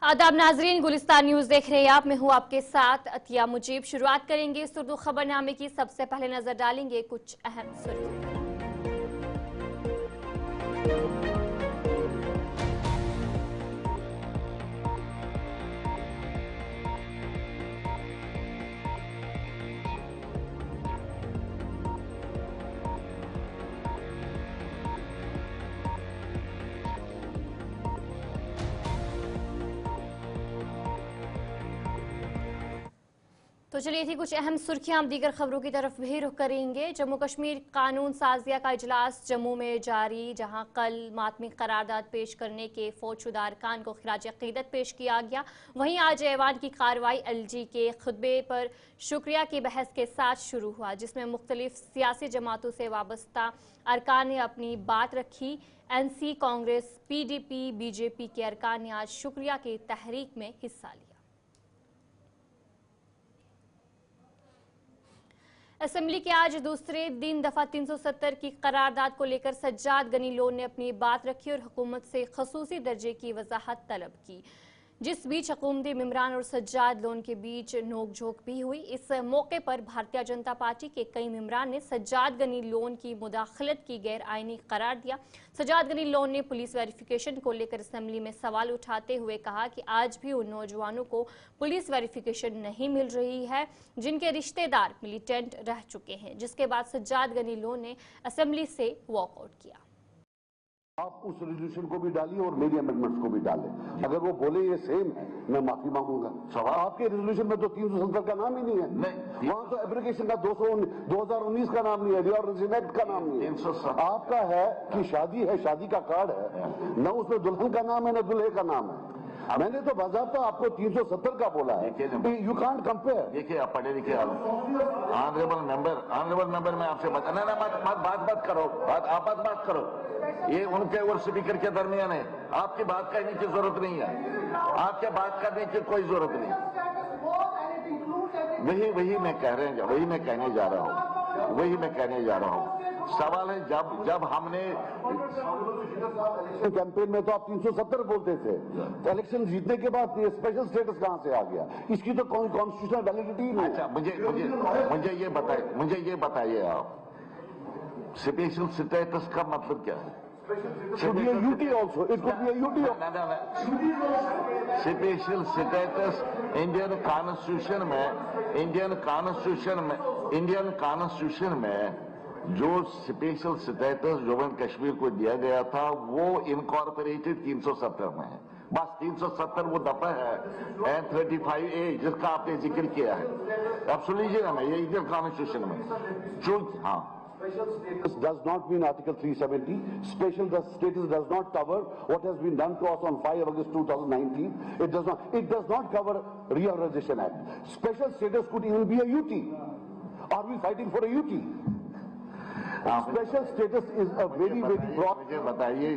आदाब नाजरीन, गुलिस्तान न्यूज देख रहे हैं आप। मैं हूं आपके साथ अतिया मुजीब। शुरुआत करेंगे इस उर्दू खबरनामे की। सबसे पहले नजर डालेंगे कुछ अहम सुर्खियों। तो चलिए थी कुछ अहम सुर्खियां। हम दीगर खबरों की तरफ भी रुख करेंगे। जम्मू कश्मीर कानून साजिया का इजलास जम्मू में जारी, जहां कल मातमी करारदाद पेश करने के फौजशुदा अरकान को खिराज अकीदत पेश किया गया। वहीं आज ऐवान की कार्रवाई एलजी के खुतबे पर शुक्रिया की बहस के साथ शुरू हुआ, जिसमें मुख्तलिफ सियासी जमातों से वाबस्ता अरकान ने अपनी बात रखी। एनसी, कांग्रेस, पीडीपी, बीजेपी के अरकान ने आज शुक्रिया की तहरीक में हिस्सा लिया। असेंबली के आज दूसरे दिन दफा 370 की करारदाद को लेकर सज्जाद गनी लोन ने अपनी बात रखी और हुकूमत से खसूसी दर्जे की वजाहत तलब की, जिस बीच हुकूमती मेंबरान और सज्जाद लोन के बीच नोकझोंक भी हुई। इस मौके पर भारतीय जनता पार्टी के कई मेंबरान ने सज्जाद गनी लोन की मुदाखलत की गैर आईनी करार दिया। सज्जाद गनी लोन ने पुलिस वेरिफिकेशन को लेकर असेंबली में सवाल उठाते हुए कहा कि आज भी उन नौजवानों को पुलिस वेरिफिकेशन नहीं मिल रही है जिनके रिश्तेदार मिलिटेंट रह चुके हैं, जिसके बाद सज्जाद गनी लोन ने असेंबली से वॉकआउट किया। आप उस रेजोल्यूशन को भी डालिए और मेरी अमेंडमेंट्स को भी डालें। अगर वो बोले ये सेम है, मैं माफी मांगूंगा। सवाल आपके रेजोल्यूशन में तो 370 का नाम ही नहीं है। नहीं, वहां तो एप्लीकेशन का 2019 का नाम नहीं है, रिऑर्गनाइजेशन एक्ट का नाम नहीं है। आपका है कि शादी है, शादी का कार्ड है, न उसमें दुल्हन का नाम है न दूल्हे का नाम है। मैंने तो बाज़ाब्ता आपको 370 का बोला है। You can't compare. देखिए, आप पढ़े लिखे ऑनरेबल मेंबर मैं आपसे बात करो, आप बात करो। ये उनके और स्पीकर के दरमियान है। आपकी बात कहने की जरूरत नहीं है, आपके बात करने की कोई जरूरत नहीं। वही मैं कहने जा रहा हूँ। सवाल है जब हमने कैंपेन में तो आप 370 बोलते थे, तो इलेक्शन जीतने के बाद ये स्पेशल स्टेटस कहां से आ गया? इसकी तो कॉन्स्टिट्यूशनल वैलिडिटी नहीं। अच्छा, मुझे ये बताइए आप, स्पेशल स्टेटस का मतलब क्या है? Should be a UT also. It could be a UT. Special status Indian constitution में जो special status Jammu and Kashmir को दिया गया था वो इनकॉर्पोरेटेड 370 में है। बस 370 वो दफा है 35A जिसका आपने जिक्र किया है। अब सुन लीजिए ना, मैं ये इंडियन कॉन्स्टिट्यूशन में चूंकि Special status does not mean Article 370. Special status does not cover what has been done to us on 5 August 2019. It does not cover Reorganization Act. Special status could even be a UT. Are we fighting for a UT? Special status is a very broad. मुझे बताइए,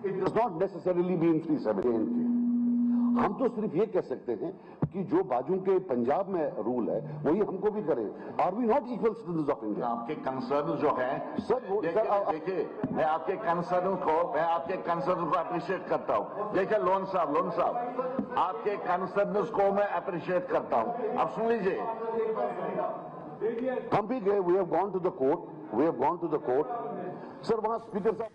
It does not necessarily mean 370. हम तो सिर्फ ये कह सकते हैं कि जो बाजू के पंजाब में रूल है वही हमको भी करें। Are we not equal citizens of India? आपके कंसर्न जो है देखिए, मैं आपके कंसर्न को अप्रिशिएट करता हूँ। देखिए लोन साहब, आपके कंसर्न को मैं अप्रिशिएट करता हूँ। अब सुन लीजिए, हम भी गए, we have gone to the court. Sir वहां स्पीकर साहब,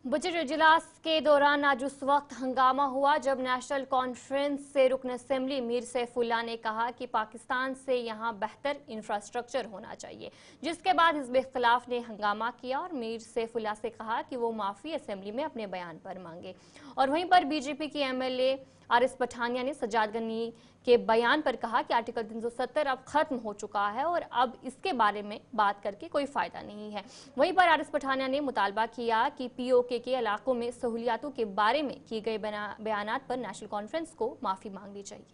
बजट इजलास के दौरान आज उस वक्त हंगामा हुआ जब नेशनल कॉन्फ्रेंस से रुकन असेंबली मीर सैफुल्लाह ने कहा कि पाकिस्तान से यहां बेहतर इंफ्रास्ट्रक्चर होना चाहिए, जिसके बाद हिज़्ब इख्तिलाफ ने हंगामा किया और मीर सैफुल्लाह से कहा कि वो माफ़ी असेंबली में अपने बयान पर मांगे। और वहीं पर बीजेपी की एमएलए आरिफ पठानिया ने सज्जाद गनी के बयान पर कहा कि आर्टिकल 370 अब खत्म हो चुका है और अब इसके बारे में बात करके कोई फायदा नहीं है। वहीं पर आरिफ पठानिया ने मुतालबा किया कि पीओके के इलाकों में सहूलियातों के बारे में किए गए बयानात पर नेशनल कॉन्फ्रेंस को माफी मांगनी चाहिए।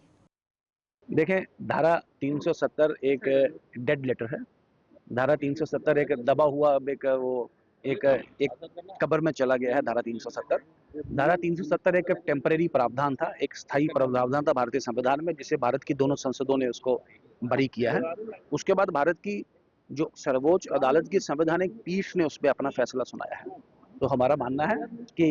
देखें, धारा 370 एक डेड लेटर है। धारा 370 एक दबा हुआ, अब एक कब्र में चला गया है। धारा 370 एक टेम्परेरी प्रावधान था, एक स्थायी प्रावधान था भारतीय संविधान में, जिसे भारत की दोनों संसदों ने उसको बरी किया है। उसके बाद भारत की जो सर्वोच्च अदालत की संवैधानिक पीठ ने उस पर अपना फैसला सुनाया है। तो हमारा मानना है कि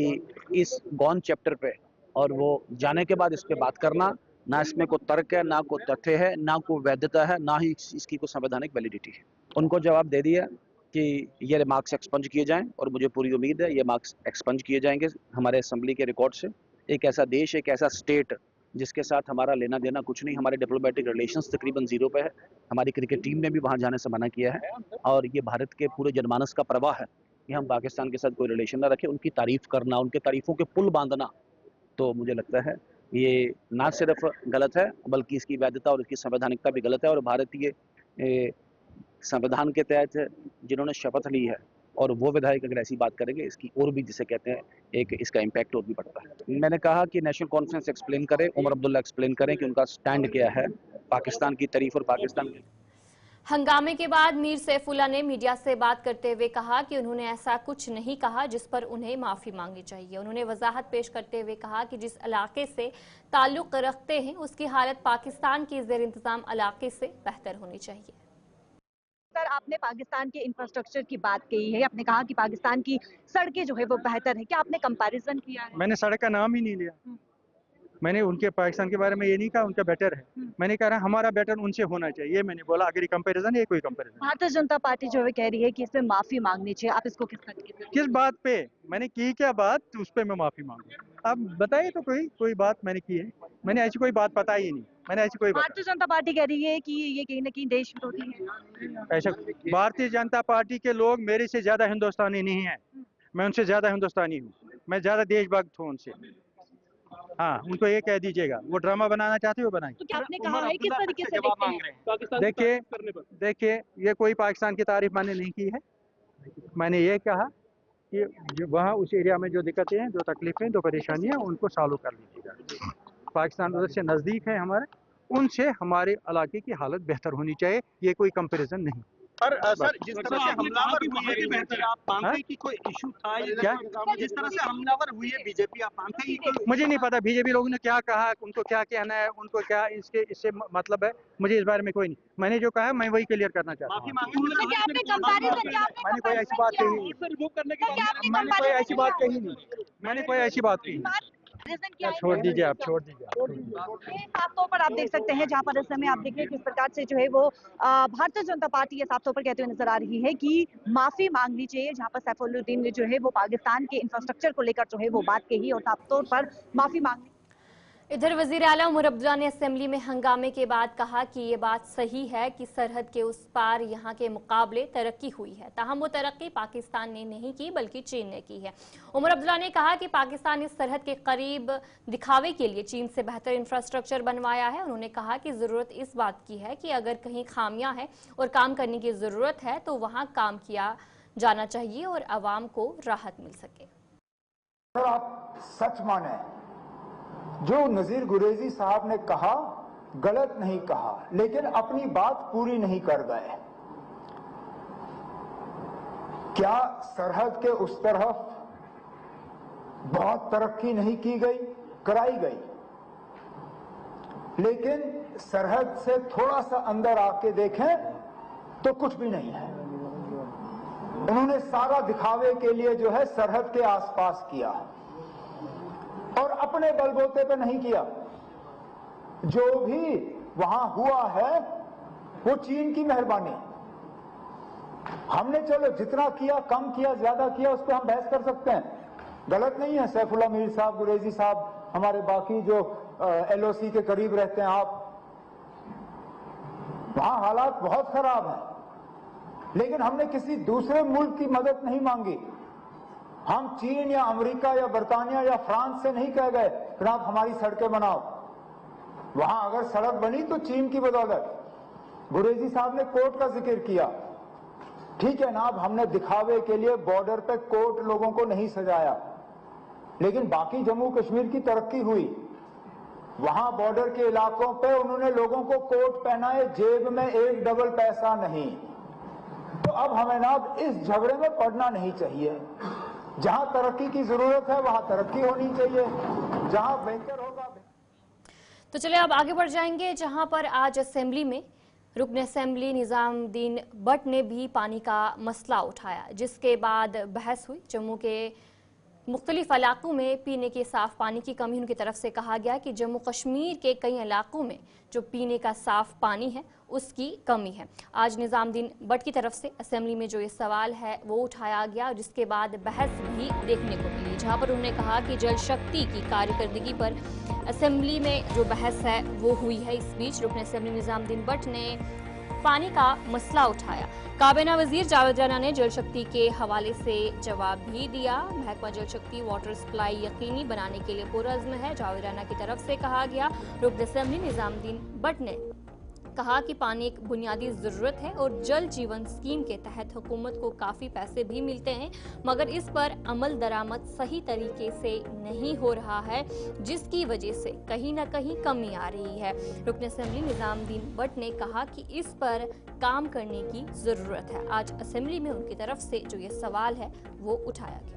इस गॉन चैप्टर पे और वो जाने के बाद इस पे बात करना, ना इसमें कोई तर्क है, ना कोई तथ्य है, ना कोई वैधता है, ना ही इसकी कोई संवैधानिक वैलिडिटी है। उनको जवाब दे दिया कि ये मार्क्स एक्सपंज किए जाएं, और मुझे पूरी उम्मीद है ये मार्क्स एक्सपंज किए जाएंगे हमारे असेंबली के रिकॉर्ड से। एक ऐसा देश, एक ऐसा स्टेट जिसके साथ हमारा लेना देना कुछ नहीं, हमारे डिप्लोमेटिक रिलेशंस तकरीबन जीरो पे है। हमारी क्रिकेट टीम ने भी वहां जाने से मना किया है, और ये भारत के पूरे जनमानस का प्रवाह है कि हम पाकिस्तान के साथ कोई रिलेशन ना रखें। उनकी तारीफ करना, उनके तारीफों के पुल बांधना, तो मुझे लगता है ये ना सिर्फ गलत है बल्कि इसकी वैधता और इसकी संवैधानिकता भी गलत है। और भारतीय संविधान के तहत जिन्होंने शपथ ली है और वो विधायक अगर ऐसी बात करेंगे, इसकी और भी जिसे कहते हैं एक इसका इम्पैक्ट और भी बढ़ता है। मैंने कहा कि नेशनल कॉन्फ्रेंस एक्सप्लेन करे, उमर अब्दुल्ला एक्सप्लेन करें कि उनका स्टैंड क्या है पाकिस्तान की तारीफ और पाकिस्तान की। हंगामे के बाद मीर सैफुल्लाह ने मीडिया से बात करते हुए कहा कि उन्होंने ऐसा कुछ नहीं कहा जिस पर उन्हें माफी मांगनी चाहिए। उन्होंने वजाहत पेश करते हुए कहा कि जिस इलाके से ताल्लुक रखते हैं उसकी हालत पाकिस्तान के ज़ेर इंतजाम इलाके से बेहतर होनी चाहिए। सर, आपने पाकिस्तान के इंफ्रास्ट्रक्चर की बात कही है, आपने कहा कि पाकिस्तान की सड़कें जो है वो बेहतर है, क्या आपने कंपैरिजन किया है? मैंने सड़क का नाम ही नहीं लिया। मैंने उनके पाकिस्तान के बारे में ये नहीं कहा उनका बेटर है, मैंने कहा हमारा बेटर उनसे होना चाहिए, ये मैंने बोला। अगर ये कंपैरिजन है, कोई कंपैरिजन। भारतीय जनता पार्टी जो है कह रही है कि इसमें माफी मांगनी चाहिए, आप इसको किस बात पे मैंने की क्या बात, तो उस पे मैं माफी मांगू? आप बताइए तो कोई बात मैंने की है? मैंने ऐसी कोई बात पता ही नहीं, मैंने ऐसी कोई बात। भारतीय जनता पार्टी कह रही है कि ये कहीं ना कहीं देश विरोधी है। ऐसा भारतीय जनता पार्टी के लोग मेरे से ज्यादा हिंदुस्तानी नहीं है, मैं उनसे ज्यादा हिंदुस्तानी हूँ, मैं ज्यादा देशभक्त हूँ उनसे। हाँ, उनको ये कह दीजिएगा, वो ड्रामा बनाना चाहते हो बनाए। तो क्या आपने कहा है किस तरीके से जवाब मांग रहे हैं? देखिए ये कोई पाकिस्तान की तारीफ मैंने नहीं की है। मैंने ये कहा कि वहाँ उस एरिया में जो दिक्कतें हैं, जो तकलीफें, जो परेशानियां, उनको सॉल्व कर लीजिएगा। पाकिस्तान उधर से नजदीक है हमारे, उनसे हमारे इलाके की हालत बेहतर होनी चाहिए, ये कोई कंपैरिजन नहीं। सर जिस तरह से हमलावर हुए बीजेपी, आप मानते हैं कि कोई इशू था? क्या? जिस तरह से हमलावर हुई है बीजेपी, आप मानते हैं कि मुझे नहीं पता बीजेपी लोगों ने क्या कहा, उनको क्या कहना है, उनको क्या इससे मतलब है, मुझे इस बारे में कोई नहीं। मैंने जो कहा मैं वही क्लियर करना चाहता हूँ। मैंने कोई ऐसी बात कही नहीं, मैंने कोई ऐसी बात कही नहीं, मैंने कोई ऐसी बात कही नहीं। छोड़ दीजिए, आप छोड़ दीजिए। साफ तौर पर आप देख सकते हैं, जहां पर इस समय आप देखिए किस प्रकार से जो है वो भारतीय जनता पार्टी ये साफ तौर पर कहते हुए नजर आ रही है कि माफी मांगनी चाहिए। जहां पर सैफुल्लुद्दीन ने जो है वो पाकिस्तान के इंफ्रास्ट्रक्चर को लेकर जो है वो बात कही और साफ तौर पर माफी मांगनी। इधर वजीर आला उमर अब्दुल्ला ने असेंबली में हंगामे के बाद कहा कि ये बात सही है कि सरहद के उस पार यहाँ के मुकाबले तरक्की हुई है, ताहम वो तरक्की पाकिस्तान ने नहीं की बल्कि चीन ने की है। उमर अब्दुल्ला ने कहा कि पाकिस्तान इस सरहद के करीब दिखावे के लिए चीन से बेहतर इंफ्रास्ट्रक्चर बनवाया है। उन्होंने कहा कि ज़रूरत इस बात की है कि अगर कहीं खामियां हैं और काम करने की ज़रूरत है तो वहाँ काम किया जाना चाहिए और आवाम को राहत मिल सके। सर, आप सच माने, जो नजीर गुरेजी साहब ने कहा गलत नहीं कहा, लेकिन अपनी बात पूरी नहीं कर गए। क्या सरहद के उस तरफ बहुत तरक्की नहीं की गई? कराई गई, लेकिन सरहद से थोड़ा सा अंदर आके देखें तो कुछ भी नहीं है। उन्होंने सारा दिखावे के लिए जो है सरहद के आसपास किया और अपने बलबूते पे नहीं किया। जो भी वहां हुआ है वो चीन की मेहरबानी। हमने चलो जितना किया, कम किया, ज्यादा किया, उस पर हम बहस कर सकते हैं, गलत नहीं है। सैफुल्लाह मीर साहब, गुरेजी साहब, हमारे बाकी जो LOC के करीब रहते हैं आप, वहां हालात बहुत खराब हैं, लेकिन हमने किसी दूसरे मुल्क की मदद नहीं मांगी। हम चीन या अमेरिका या बर्तानिया या फ्रांस से नहीं कह गए कि आप हमारी सड़कें बनाओ। वहां अगर सड़क बनी तो चीन की बदौलत। गुरेजी साहब ने कोर्ट का जिक्र किया, ठीक है ना, अब हमने दिखावे के लिए बॉर्डर पे कोर्ट लोगों को नहीं सजाया, लेकिन बाकी जम्मू कश्मीर की तरक्की हुई। वहां बॉर्डर के इलाकों पे उन्होंने लोगों को कोट पहनाए, जेब में एक डबल पैसा नहीं। तो अब हमें ना इस झगड़े में पड़ना नहीं चाहिए। जहां तरक्की की जरूरत है वहां तरक्की होनी चाहिए, जहां बेहतर होगा। तो चलिए अब आगे बढ़ जाएंगे, जहां पर आज असेंबली में रुकन असेंबली निजामुद्दीन भट्ट ने भी पानी का मसला उठाया, जिसके बाद बहस हुई। जम्मू के मुख्तलिफ इलाकों में पीने के साफ पानी की कमी उनकी तरफ से कहा गया कि जम्मू कश्मीर के कई इलाकों में जो पीने का साफ पानी है उसकी कमी है। आज निजामुद्दीन भट्ट की तरफ से असेंबली में जो ये सवाल है वो उठाया गया, जिसके बाद बहस भी देखने को मिली, जहां पर उन्होंने कहा कि जल शक्ति की कार्यकर्दगी पर असेंबली में जो बहस है वो हुई है। इस बीच रुकन असेंबली निजामुद्दीन भट्ट ने पानी का मसला उठाया। काबीना वजीर जावेद राना ने जल शक्ति के हवाले से जवाब भी दिया। महकमा जल शक्ति वाटर सप्लाई यकीनी बनाने के लिए पुरअज़्म है। जावेद राना की तरफ से कहा गया। रुकन असेंबली निजामुद्दीन भट्ट ने कहा कि पानी एक बुनियादी ज़रूरत है और जल जीवन स्कीम के तहत हुकूमत को काफ़ी पैसे भी मिलते हैं, मगर इस पर अमल दरामद सही तरीके से नहीं हो रहा है, जिसकी वजह से कहीं ना कहीं कमी आ रही है। रुकन असेंबली निजामुद्दीन भट्ट ने कहा कि इस पर काम करने की ज़रूरत है। आज असेंबली में उनकी तरफ से जो ये सवाल है वो उठाया गया।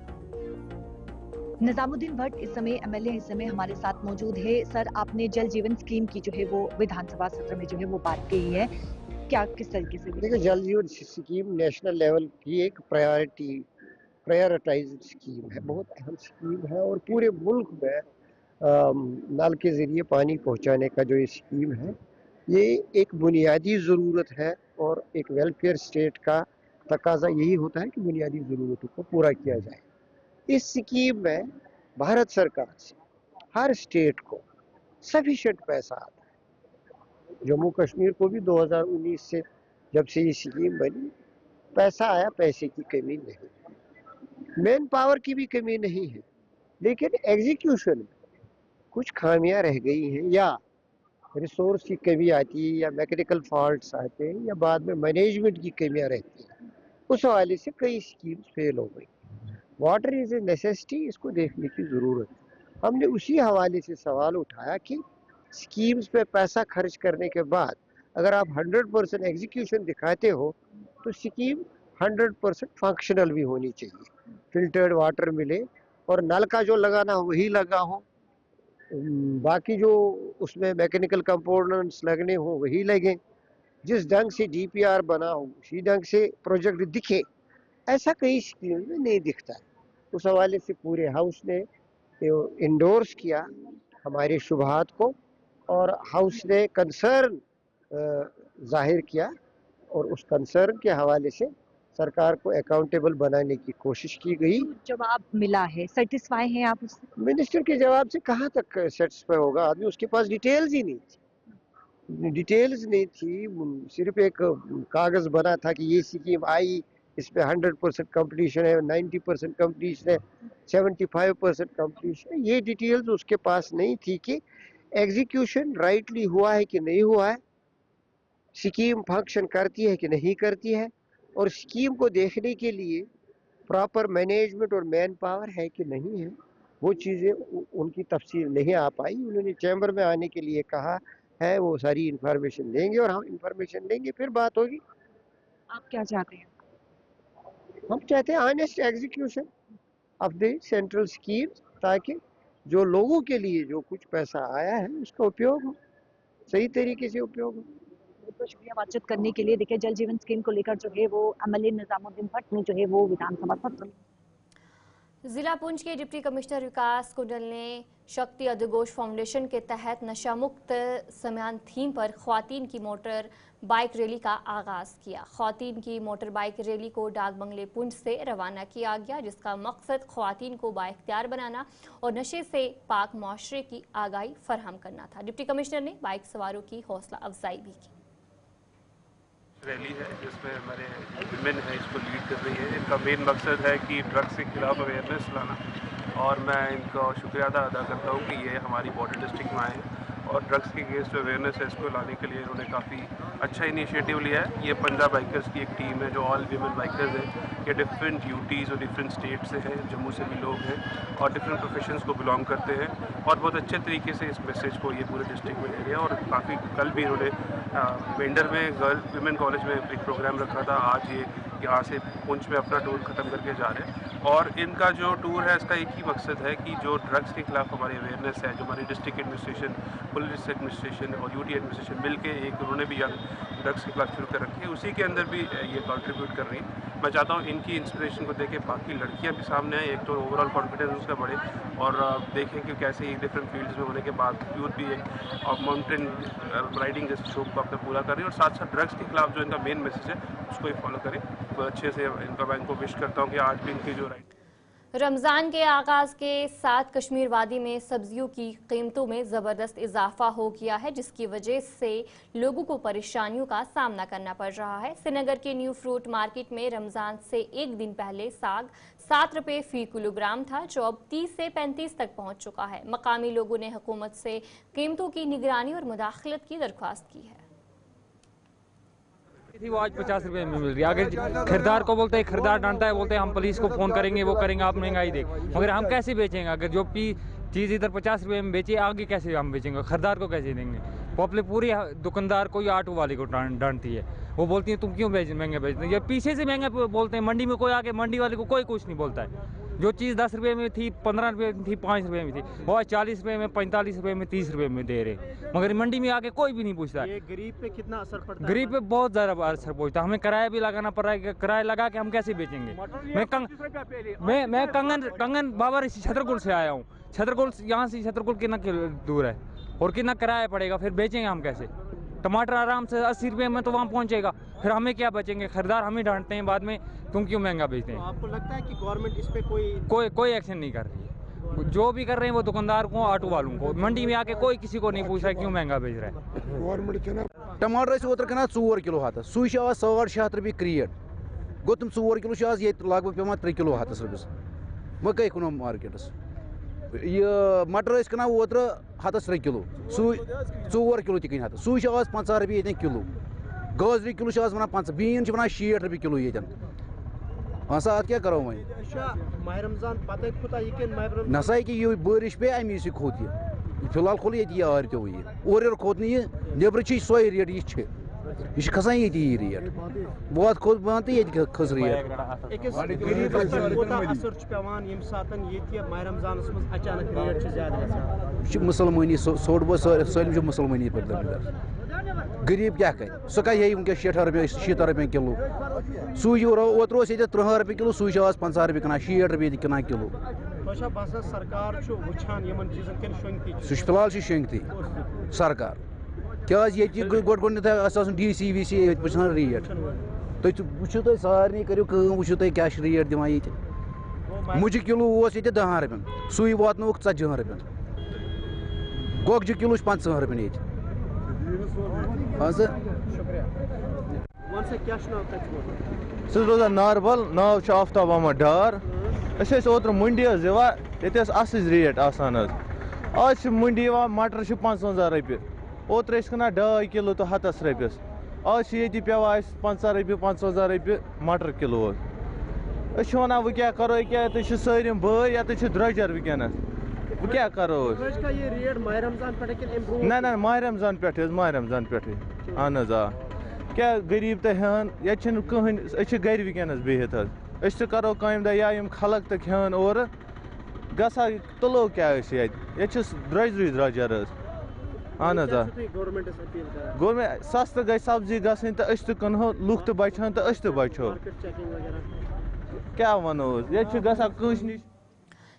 निजामुद्दीन भट्ट इस समय एमएलए इस समय हमारे साथ मौजूद है। सर, आपने जल जीवन स्कीम की जो है वो विधानसभा सत्र में जो है वो बात कही है, क्या किस तरीके से? देखिए, जल जीवन स्कीम नेशनल लेवल की एक प्रायोरिटाइज्ड स्कीम है, बहुत अहम स्कीम है और पूरे मुल्क में नल के ज़रिए पानी पहुंचाने का जो ये स्कीम है ये एक बुनियादी ज़रूरत है और एक वेलफेयर स्टेट का तकाजा यही होता है कि बुनियादी ज़रूरतों को पूरा किया जाए। इस स्कीम में भारत सरकार से हर स्टेट को सफिशिएंट पैसा आता है। जम्मू कश्मीर को भी 2019 से जब से ये स्कीम बनी पैसा आया, पैसे की कमी नहीं, मैन पावर की भी कमी नहीं है, लेकिन एग्जीक्यूशन में कुछ खामियां रह गई हैं या रिसोर्स की कमी आती है या मैकेनिकल फॉल्ट्स आते हैं या बाद में मैनेजमेंट की कमियां रहती हैं। उस हवाले से कई स्कीम्स फेल हो गई। वाटर इज़ ए नेसेसिटी, इसको देखने की ज़रूरत है। हमने उसी हवाले से सवाल उठाया कि स्कीम्स पे पैसा खर्च करने के बाद अगर आप 100% एग्जीक्यूशन दिखाते हो तो स्कीम 100% फंक्शनल भी होनी चाहिए, फिल्टर्ड वाटर मिले और नल का जो लगाना हो वही लगा हो, बाकी जो उसमें मैकेनिकल कंपोनेंट्स लगने हो वही लगें, जिस ढंग से DPR बना हो उसी ढंग से प्रोजेक्ट दिखे। ऐसा कई स्कीम में नहीं दिखता है। उस हवाले से पूरे हाउस ने इंडोर्स किया हमारे शुबहात को और हाउस ने कंसर्न जाहिर किया और उस कंसर्न के हवाले से सरकार को अकाउंटेबल बनाने की कोशिश की गई। जवाब मिला है, सेटिस्फाई हैं आप उससे? मिनिस्टर के जवाब से कहाँ तक सेटिस्फाई होगा आदमी, उसके पास डिटेल्स ही नहीं थी, सिर्फ एक कागज बना था कि ये स्कीम आई, इसमें 100% कंप्लीशन है, 90% कंप्लीशन है, 75% कंप्लीशन है। ये डिटेल्स उसके पास नहीं थी कि एग्जीक्यूशन राइटली हुआ है कि नहीं हुआ है, स्कीम फंक्शन करती है कि नहीं करती है, और स्कीम को देखने के लिए प्रॉपर मैनेजमेंट और मैन पावर है कि नहीं है। वो चीज़ें उनकी तफसील नहीं आ पाई। उन्होंने चैम्बर में आने के लिए कहा है, वो सारी इंफॉर्मेशन देंगे और हम इंफॉर्मेशन देंगे फिर बात होगी। आप क्या चाहते हैं? हम चाहते हैं honest execution of the central scheme, ताकि जो लोगों के लिए जो कुछ पैसा आया है उसका उपयोग हो, सही तरीके से उपयोग हो। बहुत शुक्रिया बातचीत करने के लिए। देखिए, जल जीवन स्कीम को लेकर जो है वो एमएलए निजामुद्दीन भट्ट ने जो है वो विधानसभा सत्र में जिला पुंछ के डिप्टी कमिश्नर विकास कुंडल ने शक्ति अदघोष फाउंडेशन के तहत नशा मुक्त समान थीम पर ख्वातीन की मोटर बाइक रैली का आगाज किया। ख्वातीन की मोटर बाइक रैली को डाक बंगले पुंछ से रवाना किया गया, जिसका मकसद ख्वातीन को बाइख्तियार बनाना और नशे से पाक मुआशरे की आगाही फराहम करना था। डिप्टी कमिश्नर ने बाइक सवारों की हौसला अफजाई भी की। रैली है जिसमें हमारे विमेन है इसको लीड कर रही है। इनका मेन मकसद है कि ड्रग्स के खिलाफ अवेयरनेस लाना, और मैं इनका शुक्रिया अदा करता हूँ कि ये हमारी बॉर्डर डिस्ट्रिक्ट में आए हैं और ड्रग्स के अगेंस्ट अवेयरनेस है इसको लाने के लिए इन्होंने काफ़ी अच्छा इनिशिएटिव लिया है। ये 15 बाइकर्स की एक टीम है जो ऑल वीमेन बाइकर्स है। ये डिफरेंट ड्यूटीज़ और डिफरेंट स्टेट से हैं, जम्मू से भी लोग हैं और डिफरेंट प्रोफेशंस को बिलोंग करते हैं, और बहुत अच्छे तरीके से इस मैसेज को ये पूरे डिस्ट्रिक्ट में ले रहे हैं। और काफ़ी कल भी इन्होंने वेंडर में गर्ल वीमेन कॉलेज में एक प्रोग्राम रखा था, आज ये यहाँ से पुंछ में अपना टूर ख़त्म करके जा रहे हैं। और इनका जो टूर है इसका एक ही मकसद है कि जो ड्रग्स के खिलाफ हमारी अवेयरनेस है, जो हमारी डिस्ट्रिक्ट एडमिनिस्ट्रेशन, पुलिस एडमिनिस्ट्रेशन और यूटी एडमिनिस्ट्रेशन मिलके एक उन्होंने भी ड्रग्स के खिलाफ शुरू कर रखी है, उसी के अंदर भी ये कंट्रीब्यूट कर रही है। मैं चाहता हूँ इनकी इंस्पिरेशन को देख के बाकी लड़कियाँ भी सामने आए, एक तो ओवरऑल कॉन्फिडेंस उसका बढ़े और देखें कि कैसे डिफरेंट फील्ड्स में होने के बाद यूथ भी एक माउंटेन राइडिंग जैसे शौक को अपना पूरा करें और साथ साथ ड्रग्स के खिलाफ जो इनका मेन मैसेज है उसको ही फॉलो करें। तो अच्छे से इनका मैं इनको विश करता हूँ कि आज भी इनकी जो राइड। रमज़ान के आगाज़ के साथ कश्मीर वादी में सब्जियों की कीमतों में ज़बरदस्त इजाफा हो गया है, जिसकी वजह से लोगों को परेशानियों का सामना करना पड़ रहा है। श्रीनगर के न्यू फ्रूट मार्केट में रमज़ान से एक दिन पहले साग 7 रुपये फ़ी किलोग्राम था, जो अब 30 से 35 तक पहुंच चुका है। मकामी लोगों ने हुकूमत से कीमतों की निगरानी और मुदाखलत की दरख्वास्त की है। वो आज 50 रुपए में मिल रही है। अगर खरीदार को बोलते हैं, खरीदार डांटता है, बोलते हैं हम पुलिस को फोन करेंगे, वो करेंगे, आप महंगाई देख, मगर हम कैसे बेचेंगे? अगर जो चीज़ इधर 50 रुपए में बेचे, आगे कैसे हम बेचेंगे? खरीदार को कैसे देंगे? पब्लिक पूरी दुकानदार को या ऑटो वाले को डांटती है, वो बोलती है तुम क्यों महंगे बेचते हैं? या पीछे से महंगे बोलते हैं। मंडी में कोई आके मंडी वाले को कोई कुछ नहीं बोलता है। जो चीज़ 10 रुपये में थी, 15 रुपये में थी, 5 रुपये में थी, वो आज 40 रुपये में, 45 रुपये में, 30 रुपये में दे रहे, मगर मंडी में आके कोई भी नहीं पूछता है। ये गरीब पे कितना असर पड़ता है? गरीब पे बहुत ज़्यादा असर पहुंचता है। हमें किराया भी लगाना पड़ रहा है, किराया लगा के हम कैसे बेचेंगे? मैं कंगन बाबर छतरपुर से आया हूँ। छतरपुर यहाँ से छतरपुर कितना दूर है और कितना किराया पड़ेगा? फिर बेचेंगे हम कैसे? टमाटर आराम से 80 रुपये में तो वहाँ पहुँचेगा, फिर हमें क्या बचेंगे? खरीदार हमें डांटते हैं बाद में, तुम क्यों महंगा बेचते हैं? तो आपको लगता है कि गवर्नमेंट इस पे कोई एक्शन नहीं कर रही है? जो भी कर रहे हैं वो दुकानदार को, ऑटो वालों को। मंडी में आके कोई किसी को नहीं पूछ रहा है क्यों महंगा बेच रहा है। टमाटर ओतर कना 4 किलो हतस, सू 700 रुपये क्रेट गो, तुम 4 किलो आज ये लगभग पे 3 किलो हतस रपस वह कई कुन मार्केटस। यह मटर कना ओतर हतस 3 किलो, सू 4 किलो तक हतस, सू आज 50 रुपये ये किलो। गाजरी किलो आज वन 50, बीन वन 60 रुपये किलो ये सा क्या करो वही नसा कि ये बारिश पे अमी से खोत ये फिलहाल खोल ये आर तो ये और खोत नहीं नबर सोए रेट ये खसान ये रेट बहुत खोत बंद तो ये खस रेट। मुसलमानी सोट बो सालम मुसलमानी पे गरीब क्या कर सह कह वनस 60 रुपये 70 रुपये किलो, सू ओतर 30 रुपये किलो, सू आज 50 रुपये कना, 60 रुपये कना किलो। सह फिलहाल शंगती सरकार क्या गो DC VC वुचान रेट तुम वो तुम सारे करो वो तुम क्या रेट दिवान ये मुझे किलो 10 रुपये, सू वातनोक 40 रुपये, गोगज किलो 50 रुपये ये। हाँ सर सह रोजान नारबल, नाव आफ्ताब अहमद डार। ओतर मंडी दिवान ये अस रेट आसान, आज मंडी मटर 55 रुपये, ओतर कना 2.5 किलो तो 100 रुपये, आज ये पे 50 रुपये 55 रुपये मटर किलो। वन वो क्या करो क्या सारिम बई या द्रजर वनस वो क्या करो ना माह रमजान पे अहन आ क्या गरीब तो हेन ये कहीं गर वनस बिहत तो करो कम दह या खलक तो हेन और गसा तुलो क्या ये द्रजर द्रजर अहन आ गवर्नमेंट सस्त गई सब्जी गई तो कनो लुक तो बचान तो बचो क्या वनो ये कंस नश।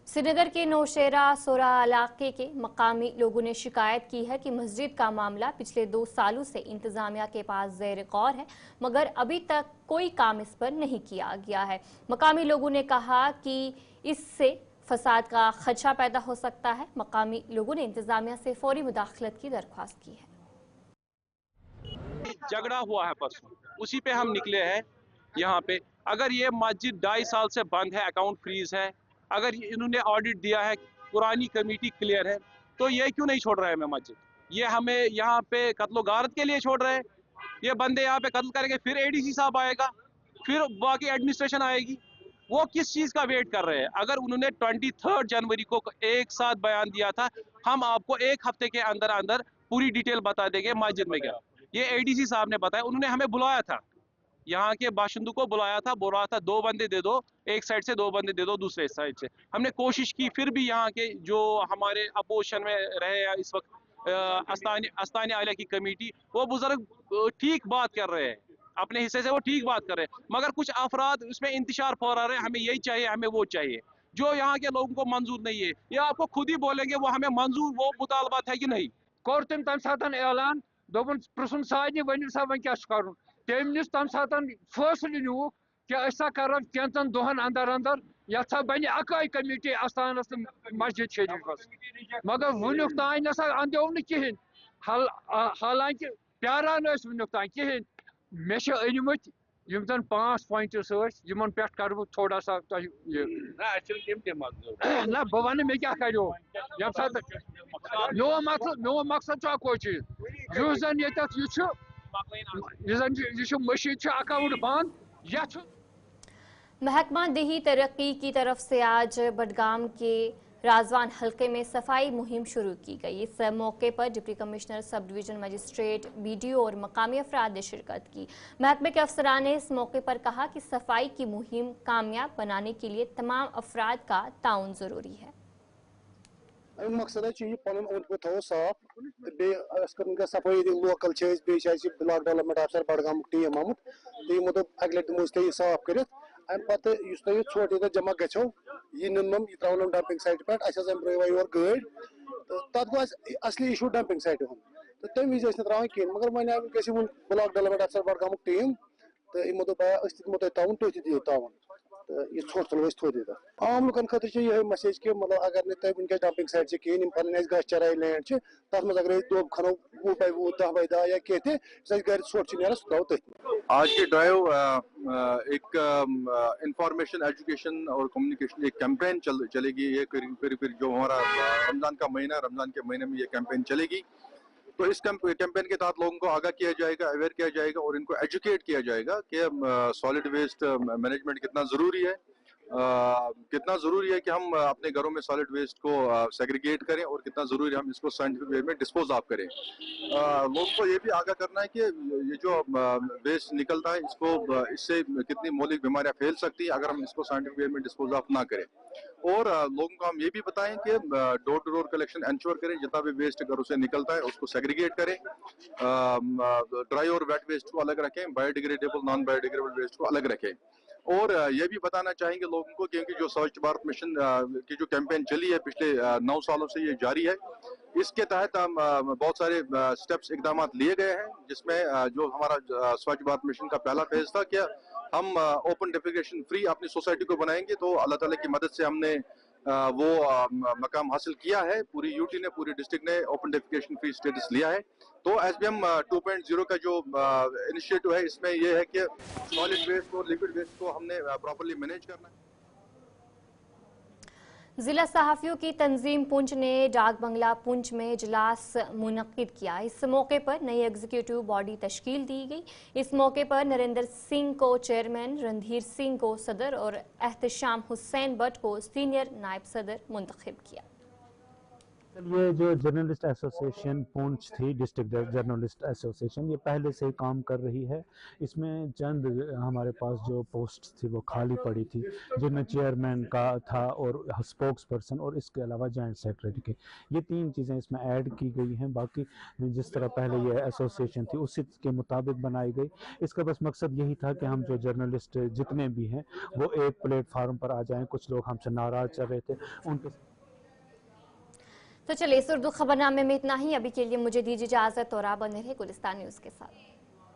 श्रीनगर के नौशेरा सोरा इलाके के मकामी लोगों ने शिकायत की है कि मस्जिद का मामला पिछले 2 सालों से इंतजामिया के पास ज़ेर गौर है, मगर अभी तक कोई काम इस पर नहीं किया गया है। मकामी लोगों ने कहा कि इससे फसाद का खदशा पैदा हो सकता है। मकामी लोगों ने इंतजामिया से फौरी मुदाखलत की दरख्वास्त की है। झगड़ा हुआ है परसों, उसी पे हम निकले हैं यहाँ पे। अगर ये मस्जिद 2.5 साल से बंद है, अकाउंट फ्रीज है, अगर इन्होंने ऑडिट दिया है, पुरानी कमेटी क्लियर है, तो ये क्यों नहीं छोड़ रहे हैं मस्जिद? ये हमें यहाँ पे कत्लो गारत के लिए छोड़ रहे हैं। ये बंदे यहाँ पे कत्ल करेंगे, फिर ADC साहब आएगा, फिर बाकी एडमिनिस्ट्रेशन आएगी, वो किस चीज़ का वेट कर रहे हैं? अगर उन्होंने 23 जनवरी को एक साथ बयान दिया था, हम आपको 1 हफ्ते के अंदर अंदर पूरी डिटेल बता देंगे मस्जिद में क्या। ये ADC साहब ने बताया, उन्होंने हमें बुलाया था, यहाँ के बाशिंदों को बुलाया था, बोल रहा था 2 बंदे दे दो, एक साइड से 2 बंदे दे दो दूसरे साइड से। हमने कोशिश की, फिर भी यहाँ के जो हमारे अपोजिशन में रहे हैं इस वक्त अस्तानी आलिया की कमेटी, वो बुजुर्ग ठीक बात कर रहे हैं, अपने हिस्से से वो ठीक बात कर रहे हैं, मगर कुछ अफराद उसमें इंतशार फौरा रहे हैं, हमें यही चाहिए, हमें वो चाहिए, जो यहाँ के लोगों को मंजूर नहीं है। ये आपको खुद ही बोलेंगे वो हमें मंजूर वो मुतालबात है कि नहीं। कोर तम तम सातन ऐलान दोपन पृछुन सारे वन सा वन क्या कर तम नस तम सातन फैसले न्यूक कि असा कर कैंचन दोहन अंदर अंदर यथा बन अकाई कमेटी आस्थान मस्जिद शरीफस, मगर वनुक तान नसा अंदो न कहें, हालांकि प्यारान वनुक तान कहें। मे अनमत यम जन 5 पॉइंट्स यमन पे कर थोड़ा सा ना बह वन मे क्या करो यम सात मो मकसद अको चीज जन यह मशीद अकाउंट बंद यह। महकमा देही तरक्की की तरफ से आज बडगाम के राजवान हल्के में सफाई मुहिम शुरू की गई। इस मौके पर deputy commissioner, sub division magistrate, BDO और मकामी अफराद ने शिरकत की। महकमे के अफसरान ने इस मौके पर कहा कि सफाई की मुहिम कामयाब बनाने के लिए तमाम अफराद का ताउन जरूरी है। मकसद है पन ओंद थो साफ बे सफाई लोकल ब्लॉक डेवलपमेंट अफसर बडगाम टीम आमुत तो यमो दोप अगले मुझ साफ कर अम पे ोट ये जमा गो यह नुनम यह त्रवन डंपिंग साइट पे अम्ब्रवा योर गाड़ तो तथ गो असली इशू डंपिंग साइट हूँ तो तम वज त्रावान कहें, मगर वो आए ब्लॉक डेवलपमेंट अफसर बडगाम टीम तो यमो दोप दिमो ताउन तुम दिव ताउन तो यह ोट तुलो थोद आम लुकन खतर यह मैसेज कि मतलब अगर नुन तुम वनकस डंपिंग साइट कहें पन गश चराई लैंड तथ मज अगर दोब खनो 20 बाय 20 10 बाय 10 या कह गर ोट नीर सह त्रो तथ। आज के ड्राइव एक इंफॉर्मेशन, एजुकेशन और कम्युनिकेशन एक कैंपेन चलेगी। ये करीब जो हमारा रमजान का महीना, रमजान के महीने में ये कैंपेन चलेगी। तो इस कैंपेन के तहत लोगों को आगाह किया जाएगा, अवेयर किया जाएगा और इनको एजुकेट किया जाएगा कि सॉलिड वेस्ट मैनेजमेंट कितना ज़रूरी है, कितना ज़रूरी है कि हम अपने घरों में सॉलिड वेस्ट को सेग्रीगेट करें और कितना ज़रूरी है हम इसको साइंटिफिक वे में डिस्पोज ऑफ करें। लोगों को ये भी आगाह करना है कि ये जो वेस्ट निकलता है इसको इससे कितनी मौलिक बीमारियां फैल सकती है अगर हम इसको साइंटिफिक वे में डिस्पोज ऑफ ना करें। और लोगों को हम ये भी बताएं कि door to door collection ensure करें, जितना भी वेस्ट घरों से निकलता है उसको सेग्रीगेट करें, ड्राई और वेट वेस्ट को अलग रखें, बायोडिग्रेडेबल नॉन बायोडिग्रेडेबल वेस्ट को अलग रखें। और ये भी बताना चाहेंगे लोगों को क्योंकि जो स्वच्छ भारत मिशन की जो कैंपेन चली है पिछले 9 सालों से ये जारी है, इसके तहत हम बहुत सारे स्टेप्स इकदाम लिए गए हैं, जिसमें जो हमारा स्वच्छ भारत मिशन का पहला फेज था कि हम ओपन डेफिकेशन फ्री अपनी सोसाइटी को बनाएंगे। तो अल्लाह ताला की मदद से हमने वो मकाम हासिल किया है। पूरी यूटी ने, पूरी डिस्ट्रिक्ट ने ओपन डेफिकेशन फ्री स्टेटस लिया है। तो SBM 2.0 का जो इनिशिएटिव है इसमें यह है कि सॉलिड वेस्ट और लिक्विड वेस्ट को हमने प्रॉपर्ली मैनेज करना है। जिला सहाफ़ियों की तंजीम पुंछ ने डाक बंगला पुंछ में इजलास मुनक्किद किया। इस मौके पर नई एग्जीक्यूटिव बॉडी तश्कील दी गई। इस मौके पर नरेंद्र सिंह को चेयरमैन, रणधीर सिंह को सदर और एहतशाम हुसैन भट्ट को सीनियर नायब सदर मुंतखब किया। ये जो जर्नलिस्ट एसोसिएशन पुंछ थी, डिस्ट्रिक्ट जर्नलिस्ट एसोसिएशन, ये पहले से ही काम कर रही है। इसमें चंद हमारे पास जो पोस्ट थी वो खाली पड़ी थी, जिनमें चेयरमैन का था और स्पोक्स पर्सन और इसके अलावा जॉइंट सेक्रेटरी के, ये 3 चीज़ें इसमें ऐड की गई हैं। बाकी जिस तरह पहले ये एसोसिएशन थी उसी के मुताबिक बनाई गई। इसका बस मकसद यही था कि हम जो जर्नलिस्ट जितने भी हैं वो एक प्लेटफार्म पर आ जाएँ। कुछ लोग हमसे नाराज़ चल रहे थे, उनके तो चलिए इस उर्दू खबरनामे में इतना ही। अभी के लिए मुझे दीजिए इजाजत और आप बने रहे गुलिस्तान न्यूज़ के साथ।